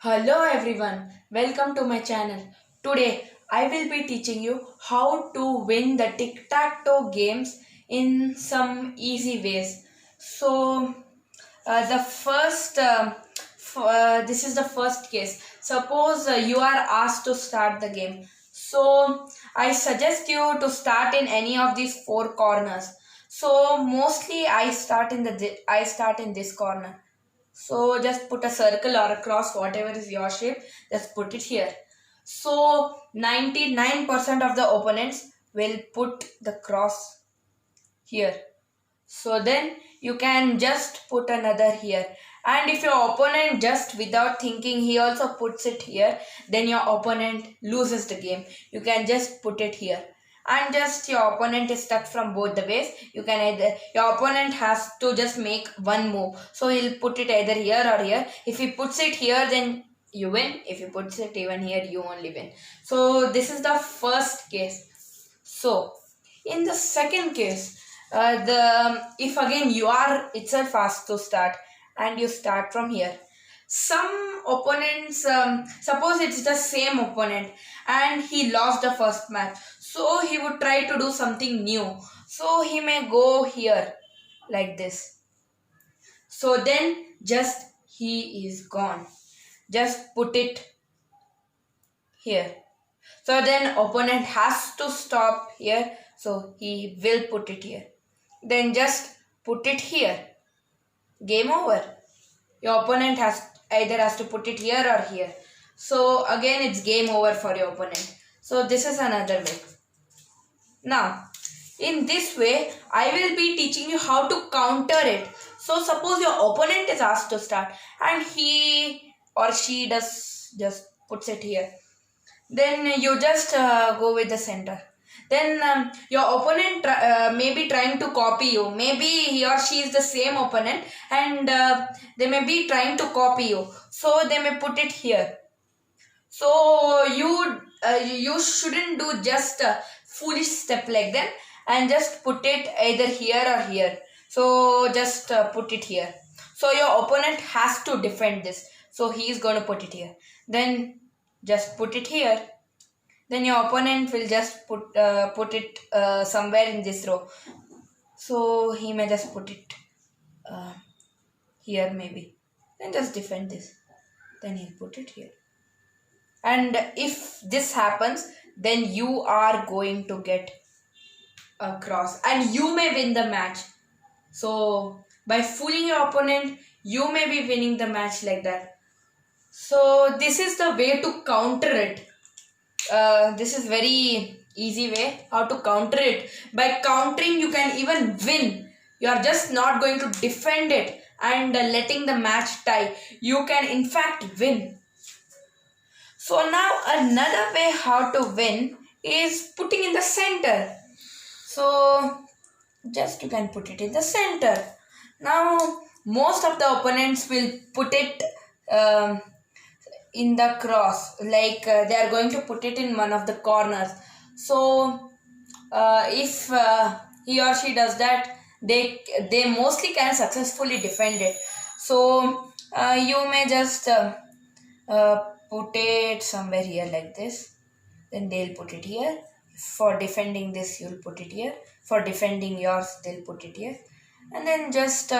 Hello everyone, welcome to my channel. Today I will be teaching you how to win the tic-tac-toe games in some easy ways. So the first this is the first case. Suppose you are asked to start the game. So I suggest you to start in any of these four corners. So mostly I start in this corner. So just put a circle or a cross, whatever is your shape, just put it here. So 99% of the opponents will put the cross here. So then you can just put another here. And if your opponent just without thinking he also puts it here, then your opponent loses the game. You can just put it here. And just your opponent is stuck from both the ways. You can either, your opponent has to just make one move. So he'll put it either here or here. If he puts it here, then you win. If he puts it even here, you only win. So this is the first case. So in the second case, the if again you are itself asked to start and you start from here, some opponents, suppose it's the same opponent and he lost the first match, so he would try to do something new. So he may go here like this. So then just he is gone. Just put it here. So then opponent has to stop here. So he will put it here. Then just put it here. Game over. Your opponent has to put it here or here. So again it's game over for your opponent. So this is another way. Now in this way I will be teaching you how to counter it. So suppose your opponent is asked to start and he or she just puts it here. Then you just go with the center. Then your opponent may be trying to copy you. Maybe he or she is the same opponent and they may be trying to copy you. So they may put it here. So you shouldn't do just a foolish step like that and just put it either here or here. So just put it here. So your opponent has to defend this. So he is going to put it here. Then just put it here. Then your opponent will just put it somewhere in this row. So he may just put it here maybe. Then just defend this. Then he'll put it here. And if this happens, then you are going to get a cross and you may win the match. So by fooling your opponent, you may be winning the match like that. So this is the way to counter it. This is very easy way how to counter it. By countering you can even win. You are just not going to defend it and letting the match tie. You can in fact win. So now another way how to win is putting in the center. So just you can put it in the center. Now most of the opponents will put it in the cross, like they are going to put it in one of the corners. So if he or she does that, they mostly can successfully defend it. So you may just put it somewhere here like this. Then they'll put it here. For defending this, you'll put it here. For defending yours, they'll put it here. And then just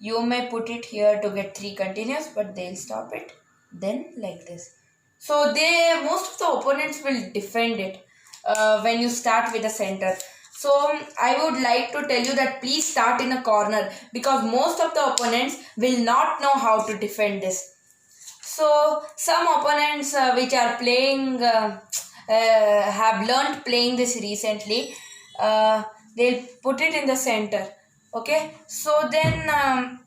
you may put it here to get 3 continuous, but they'll stop it. Then like this. So most of the opponents will defend it when you start with the center. So I would like to tell you that please start in a corner, because most of the opponents will not know how to defend this. So some opponents which are playing have learned playing this recently. They'll put it in the center. Okay, so then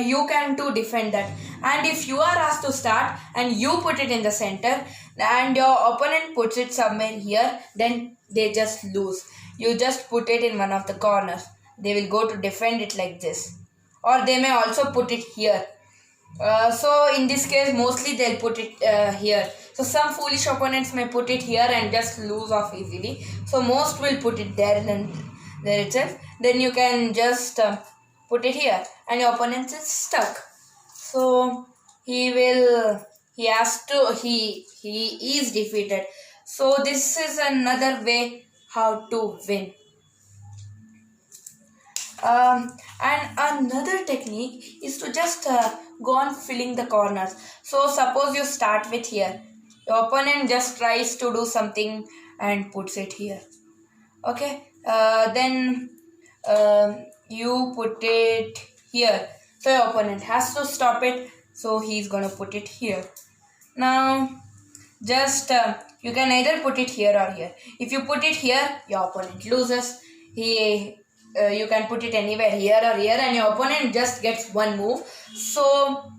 you can too defend that. And if you are asked to start and you put it in the center and your opponent puts it somewhere here, then they just lose. You just put it in one of the corners. They will go to defend it like this, or they may also put it here. So in this case mostly they'll put it here. So some foolish opponents may put it here and just lose off easily. So most will put it there and there itself. Then you can just put it here, and your opponent is stuck. So he is defeated. So this is another way how to win. And another technique is to just go on filling the corners. So suppose you start with here, your opponent just tries to do something and puts it here. Okay, then you put it here, so your opponent has to stop it, so he's gonna put it here. Now just you can either put it here or here. If you put it here, your opponent loses. You can put it anywhere, here or here, and your opponent just gets one move, so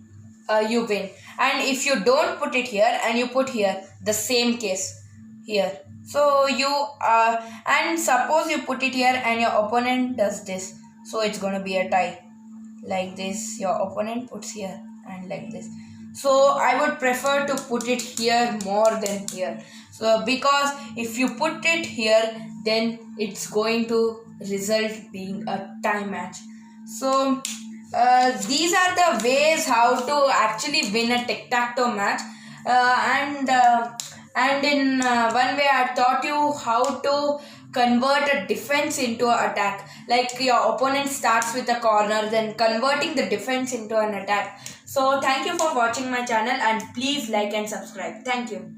you win. And if you don't put it here and you put here, the same case here, so you and suppose you put it here and your opponent does this, so it's going to be a tie. Like this, your opponent puts here, and like this. So I would prefer to put it here more than here. So because if you put it here, then it's going to result being a tie match. So these are the ways how to actually win a tic-tac-toe match. And in one way I taught you how to convert a defense into an attack. Like your opponent starts with a corner, then converting the defense into an attack. So thank you for watching my channel, and please like and subscribe. Thank you.